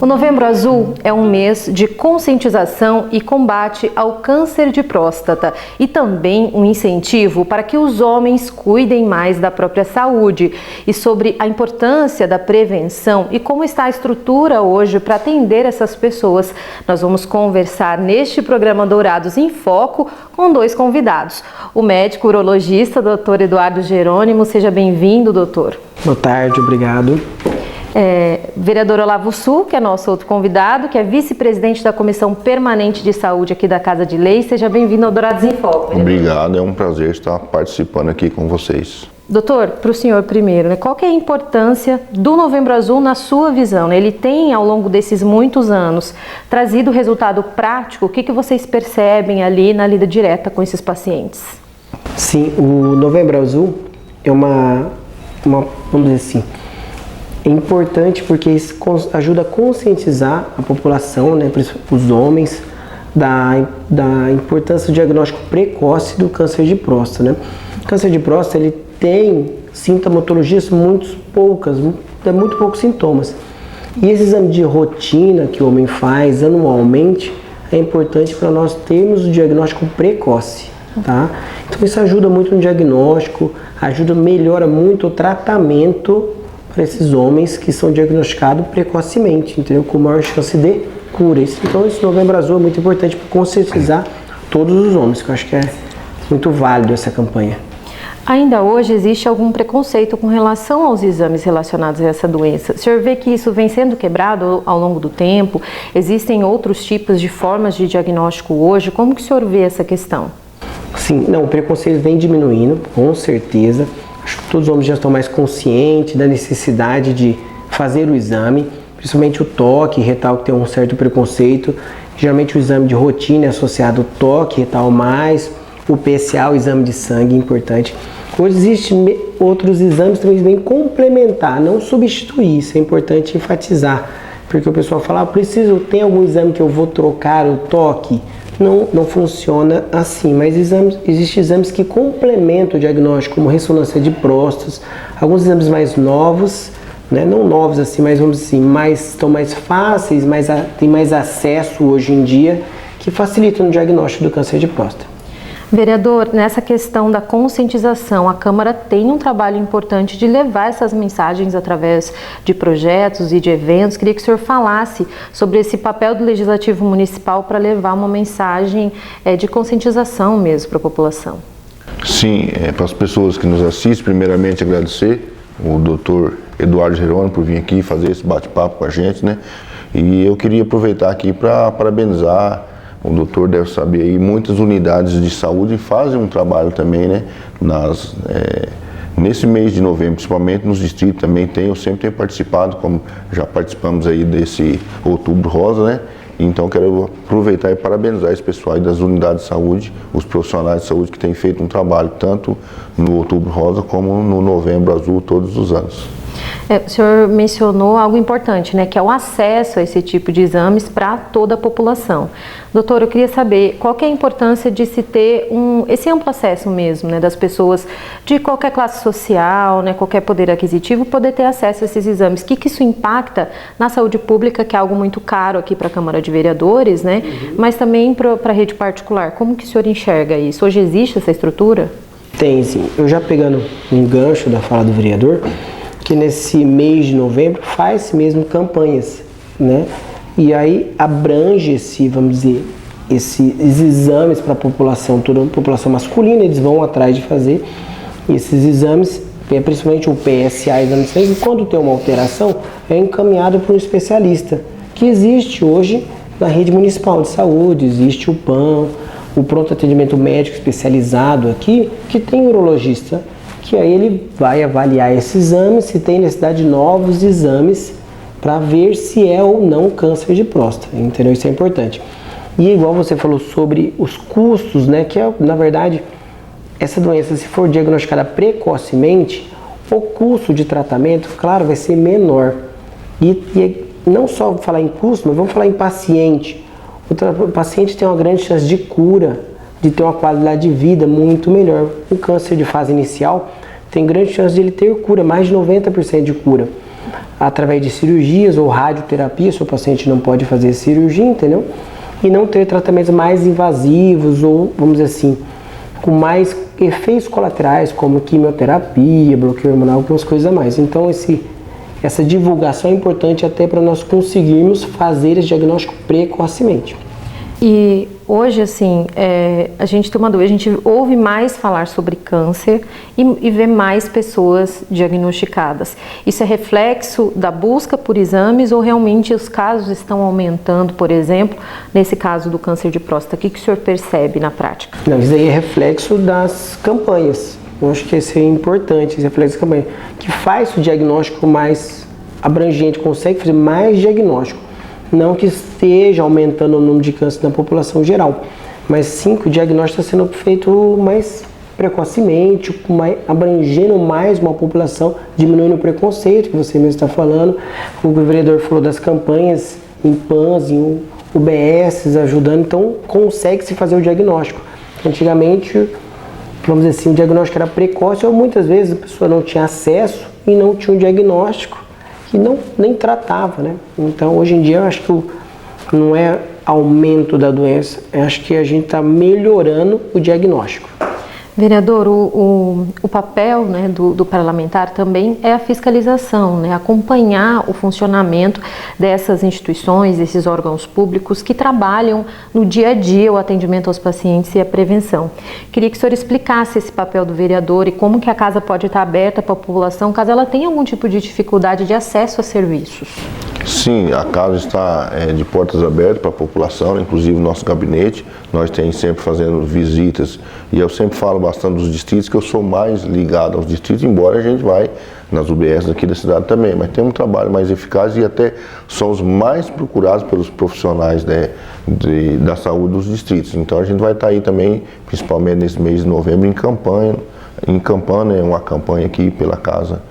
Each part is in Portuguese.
Novembro Azul é um mês de conscientização e combate ao câncer de próstata e também um incentivo para que os homens cuidem mais da própria saúde. E sobre a importância da prevenção e como está a estrutura hoje para atender essas pessoas, nós vamos conversar neste programa Dourados em Foco com dois convidados. O médico urologista, Dr. Eduardo Jerônimo. Seja bem-vindo, doutor. Boa tarde, obrigado. Vereador Olavo Su, que é nosso outro convidado, que é vice-presidente da Comissão Permanente de Saúde aqui da Casa de Lei. Seja bem-vindo ao Dourados em Foco, vereador. Obrigado, é um prazer estar participando aqui com vocês. Doutor, para o senhor primeiro, qual que é a importância do Novembro Azul na sua visão? Ele tem, ao longo desses muitos anos, trazido resultado prático? O que vocês percebem ali na lida direta com esses pacientes? Sim, o Novembro Azul é vamos dizer assim, é importante porque isso ajuda a conscientizar a população, né, os homens, da importância do diagnóstico precoce do câncer de próstata, né? O câncer de próstata, ele tem sintomatologias muito poucos sintomas. E esse exame de rotina que o homem faz anualmente é importante para nós termos o diagnóstico precoce, tá? Então isso ajuda muito no diagnóstico, melhora muito o tratamento para esses homens que são diagnosticados precocemente, entendeu? Com maior chance de cura. Então esse Novembro Azul é muito importante para conscientizar todos os homens, que eu acho que é muito válido essa campanha. Ainda hoje existe algum preconceito com relação aos exames relacionados a essa doença? O senhor vê que isso vem sendo quebrado ao longo do tempo? Existem outros tipos de formas de diagnóstico hoje? Como que o senhor vê essa questão? Sim, o preconceito vem diminuindo, com certeza. Acho que todos os homens já estão mais conscientes da necessidade de fazer o exame, principalmente o toque retal, que tem um certo preconceito. Geralmente o exame de rotina é associado ao toque retal mais, o PSA, o exame de sangue, é importante. Hoje existem outros exames que também vêm complementar, não substituir, isso é importante enfatizar. Porque o pessoal fala, tem algum exame que eu vou trocar o toque? Não funciona assim, mas existem exames que complementam o diagnóstico, como ressonância de próstatas, alguns exames mais novos, né? Não novos assim, mas vamos dizer assim, estão mais fáceis, tem mais acesso hoje em dia, que facilitam o diagnóstico do câncer de próstata. Vereador, nessa questão da conscientização, a Câmara tem um trabalho importante de levar essas mensagens através de projetos e de eventos. Queria que o senhor falasse sobre esse papel do Legislativo Municipal para levar uma mensagem de conscientização mesmo para a população. Sim, para as pessoas que nos assistem, primeiramente agradecer o Dr. Eduardo Jerônimo por vir aqui fazer esse bate-papo com a gente, né? E eu queria aproveitar aqui para parabenizar. O doutor deve saber aí, muitas unidades de saúde fazem um trabalho também, né? Nesse mês de novembro, principalmente nos distritos também eu sempre tenho participado, como já participamos aí desse Outubro Rosa, né? Então quero aproveitar e parabenizar esse pessoal aí das unidades de saúde, os profissionais de saúde que têm feito um trabalho tanto no Outubro Rosa como no Novembro Azul todos os anos. O senhor mencionou algo importante, né, que é o acesso a esse tipo de exames para toda a população. Doutor, eu queria saber qual que é a importância de se ter esse amplo acesso mesmo, né, das pessoas de qualquer classe social, né, qualquer poder aquisitivo, poder ter acesso a esses exames. O que isso impacta na saúde pública, que é algo muito caro aqui para a Câmara de Vereadores, né, mas também para a rede particular. Como que o senhor enxerga isso? Hoje existe essa estrutura? Tem, sim. Eu já pegando um gancho da fala do vereador, que nesse mês de novembro faz mesmo campanhas, né? E aí abrange vamos dizer, esses exames para a população, toda a população masculina, eles vão atrás de fazer esses exames, principalmente o PSA, exame de sangue, e quando tem uma alteração, é encaminhado para um especialista, que existe hoje na rede municipal de saúde, existe o PAN, o pronto atendimento médico especializado aqui, que tem urologista, que aí ele vai avaliar esse exame, se tem necessidade de novos exames para ver se é ou não câncer de próstata, entendeu? Isso é importante. E igual você falou sobre os custos, né, que é, na verdade, essa doença, se for diagnosticada precocemente, o custo de tratamento, claro, vai ser menor. E não só falar em custo, mas vamos falar em paciente. O paciente tem uma grande chance de cura, de ter uma qualidade de vida muito melhor. O câncer de fase inicial tem grande chance de ele ter cura, mais de 90% de cura. através de cirurgias ou radioterapia, se o paciente não pode fazer cirurgia, entendeu? E não ter tratamentos mais invasivos ou, vamos dizer assim, com mais efeitos colaterais, como quimioterapia, bloqueio hormonal, algumas coisas a mais. Então, essa divulgação é importante até para nós conseguirmos fazer esse diagnóstico precocemente. E hoje, assim, a gente tem uma dúvida, a gente ouve mais falar sobre câncer e vê mais pessoas diagnosticadas. Isso é reflexo da busca por exames ou realmente os casos estão aumentando, por exemplo, nesse caso do câncer de próstata? O que o senhor percebe na prática? Não, isso aí é reflexo das campanhas. Eu acho que esse é importante, esse reflexo das campanhas, que faz o diagnóstico mais abrangente, consegue fazer mais diagnóstico. Não que esteja aumentando o número de câncer na população geral, mas sim que o diagnóstico está sendo feito mais precocemente, abrangendo mais uma população, diminuindo o preconceito que você mesmo está falando. O vereador falou das campanhas em PANS, em UBS, ajudando, então consegue-se fazer o diagnóstico. Antigamente, vamos dizer assim, o diagnóstico era precoce ou muitas vezes a pessoa não tinha acesso e não tinha um diagnóstico que nem tratava, né? Então, hoje em dia, eu acho que não é aumento da doença, eu acho que a gente está melhorando o diagnóstico. Vereador, o papel, né, do parlamentar também é a fiscalização, né, acompanhar o funcionamento dessas instituições, desses órgãos públicos que trabalham no dia a dia o atendimento aos pacientes e a prevenção. Queria que o senhor explicasse esse papel do vereador e como que a casa pode estar aberta para a população caso ela tenha algum tipo de dificuldade de acesso a serviços. Sim, a casa está de portas abertas para a população, né? Inclusive o nosso gabinete, nós temos sempre fazendo visitas e eu sempre falo bastante dos distritos, que eu sou mais ligado aos distritos, embora a gente vai nas UBS aqui da cidade também, mas tem um trabalho mais eficaz e até somos mais procurados pelos profissionais, né, da saúde dos distritos. Então a gente vai estar aí também, principalmente nesse mês de novembro, em campanha, é uma campanha aqui pela Casa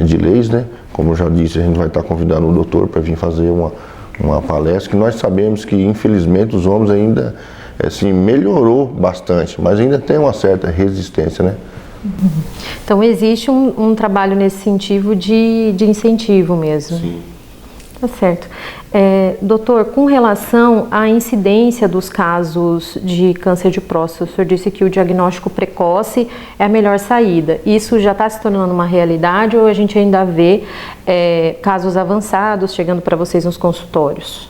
de Leis, né? Como eu já disse, a gente vai estar convidando o doutor para vir fazer uma palestra, que nós sabemos que infelizmente os homens ainda, assim, melhorou bastante, mas ainda tem uma certa resistência, né? Então existe um trabalho nesse sentido de incentivo mesmo. Sim. Tá certo. Doutor, com relação à incidência dos casos de câncer de próstata, o senhor disse que o diagnóstico precoce é a melhor saída. Isso já está se tornando uma realidade ou a gente ainda vê casos avançados chegando para vocês nos consultórios?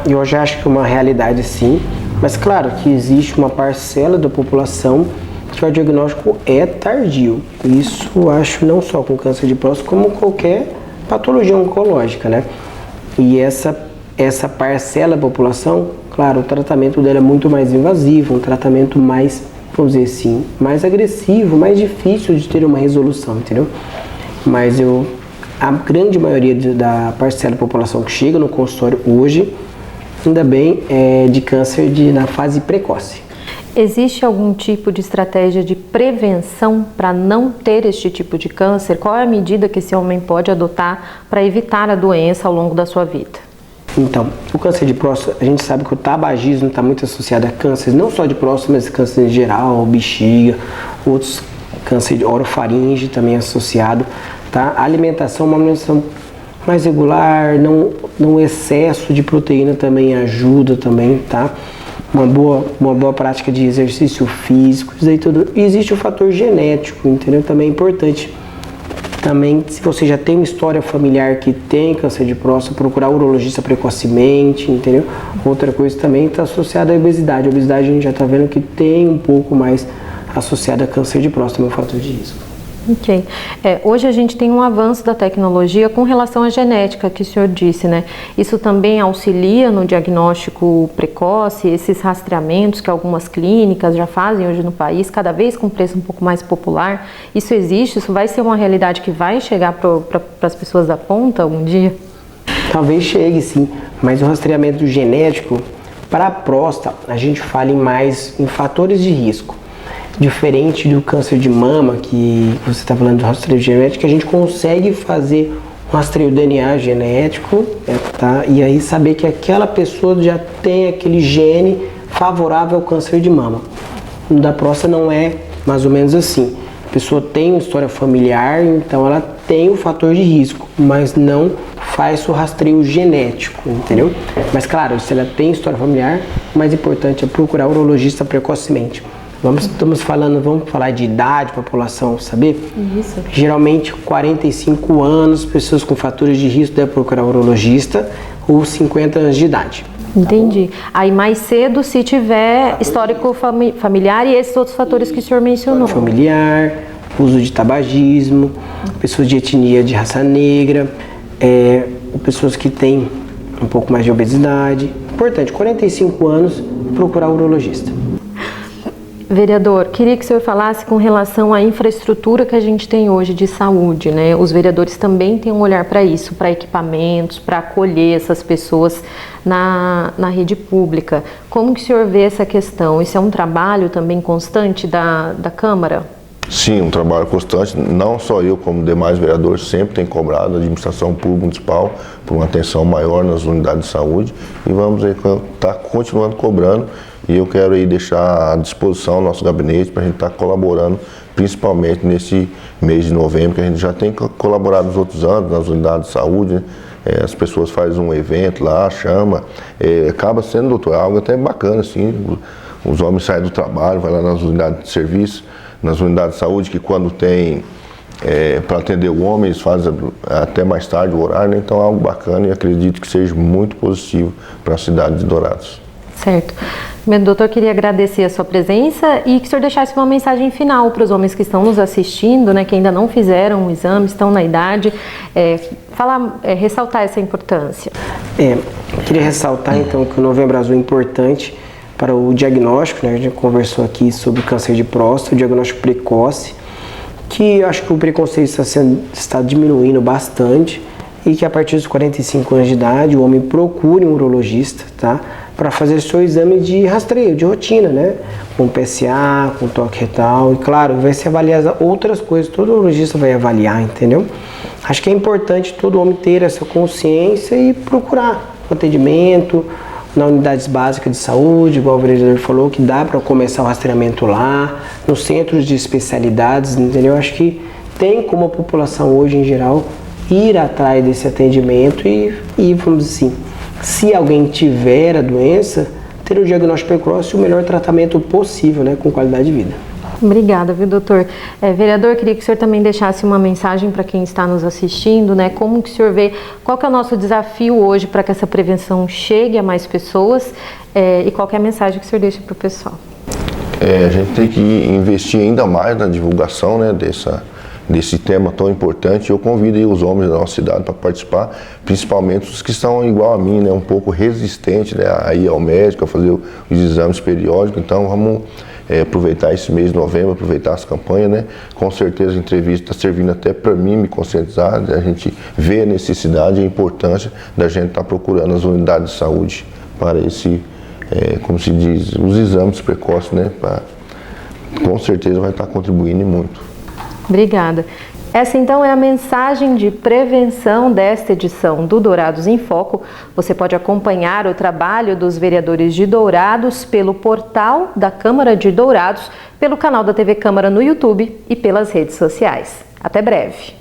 Eu já acho que é uma realidade sim, mas claro que existe uma parcela da população que o diagnóstico é tardio. Isso eu acho não só com câncer de próstata, como qualquer patologia oncológica, né? E essa parcela da população, claro, o tratamento dela é muito mais invasivo, um tratamento mais, vamos dizer assim, mais agressivo, mais difícil de ter uma resolução, entendeu? Mas a grande maioria da parcela da população que chega no consultório hoje, ainda bem, é de câncer na fase precoce. Existe algum tipo de estratégia de prevenção para não ter este tipo de câncer? Qual é a medida que esse homem pode adotar para evitar a doença ao longo da sua vida? Então, o câncer de próstata, a gente sabe que o tabagismo está muito associado a cânceres, não só de próstata, mas câncer em geral, bexiga, outros câncer de orofaringe também associado, tá? A alimentação, uma alimentação mais regular, não excesso de proteína também ajuda também, tá? Uma boa prática de exercício físico, isso aí tudo. E existe o fator genético, entendeu? Também é importante. Também, se você já tem uma história familiar que tem câncer de próstata, procurar um urologista precocemente, entendeu? Outra coisa também está associada à obesidade. A obesidade a gente já está vendo que tem um pouco mais associada a câncer de próstata, é um fator de risco. Ok. Hoje a gente tem um avanço da tecnologia com relação à genética, que o senhor disse, né? Isso também auxilia no diagnóstico precoce, esses rastreamentos que algumas clínicas já fazem hoje no país, cada vez com preço um pouco mais popular. Isso existe? Isso vai ser uma realidade que vai chegar para as pessoas da ponta algum dia? Talvez chegue sim, mas o rastreamento genético para a próstata, a gente fala em fatores de risco. Diferente do câncer de mama, que você está falando do rastreio genético, a gente consegue fazer um rastreio DNA genético, tá? E aí saber que aquela pessoa já tem aquele gene favorável ao câncer de mama. No da próstata não é mais ou menos assim. A pessoa tem uma história familiar, então ela tem o fator de risco, mas não faz o rastreio genético, entendeu? Mas claro, se ela tem história familiar, o mais importante é procurar o urologista precocemente. Vamos falar de idade, população, saber? Isso. Geralmente 45 anos, pessoas com fatores de risco devem procurar o urologista, ou 50 anos de idade. Entendi. Aí mais cedo, se tiver histórico familiar e esses outros fatores que o senhor mencionou. Familiar, uso de tabagismo, pessoas de etnia de raça negra, pessoas que têm um pouco mais de obesidade. Importante, 45 anos, procurar o urologista. Vereador, queria que o senhor falasse com relação à infraestrutura que a gente tem hoje de saúde, né? Os vereadores também têm um olhar para isso, para equipamentos, para acolher essas pessoas na rede pública. Como que o senhor vê essa questão? Isso é um trabalho também constante da Câmara? Sim, um trabalho constante. Não só eu, como demais vereadores, sempre tem cobrado a administração pública municipal por uma atenção maior nas unidades de saúde e vamos estar continuando cobrando. E eu quero aí deixar à disposição o nosso gabinete para a gente estar colaborando, principalmente nesse mês de novembro, que a gente já tem colaborado nos outros anos, nas unidades de saúde, né? As pessoas fazem um evento lá, chama, acaba sendo, doutor, algo até bacana, assim, os homens saem do trabalho, vai lá nas unidades de serviço, nas unidades de saúde, que quando tem para atender o homem, eles fazem até mais tarde o horário, né? Então é algo bacana e acredito que seja muito positivo para a cidade de Dourados. Certo. Meu doutor, queria agradecer a sua presença e que o senhor deixasse uma mensagem final para os homens que estão nos assistindo, né, que ainda não fizeram o exame, estão na idade, ressaltar essa importância. Queria ressaltar então que o Novembro Azul é importante para o diagnóstico, né, a gente conversou aqui sobre o câncer de próstata, o diagnóstico precoce, que eu acho que o preconceito está diminuindo bastante e que a partir dos 45 anos de idade o homem procure um urologista, tá? Para fazer seu exame de rastreio, de rotina, né? Com PSA, com toque retal e claro, vai se avaliar outras coisas, todo urologista vai avaliar, entendeu? Acho que é importante todo homem ter essa consciência e procurar um atendimento na unidades básicas de saúde, igual o vereador falou, que dá para começar o rastreamento lá, nos centros de especialidades, entendeu? Acho que tem como a população hoje em geral ir atrás desse atendimento e vamos dizer assim, se alguém tiver a doença, ter o diagnóstico precoce e o melhor tratamento possível, né, com qualidade de vida. Obrigada, viu, doutor? Vereador, queria que o senhor também deixasse uma mensagem para quem está nos assistindo, né? Como que o senhor vê, qual que é o nosso desafio hoje para que essa prevenção chegue a mais pessoas e qual que é a mensagem que o senhor deixa para o pessoal? A gente tem que investir ainda mais na divulgação, né, desse tema tão importante. Eu convido aí os homens da nossa cidade para participar, principalmente os que são igual a mim, né, um pouco resistentes, né, a ir ao médico, a fazer os exames periódicos. Então vamos aproveitar esse mês de novembro, aproveitar as campanhas, né? Com certeza a entrevista está servindo até para mim me conscientizar, a gente vê a necessidade e a importância da gente estar procurando as unidades de saúde para esse, como se diz, os exames precoces, né? Com certeza vai estar contribuindo muito. Obrigada. Essa então é a mensagem de prevenção desta edição do Dourados em Foco. Você pode acompanhar o trabalho dos vereadores de Dourados pelo portal da Câmara de Dourados, pelo canal da TV Câmara no YouTube e pelas redes sociais. Até breve.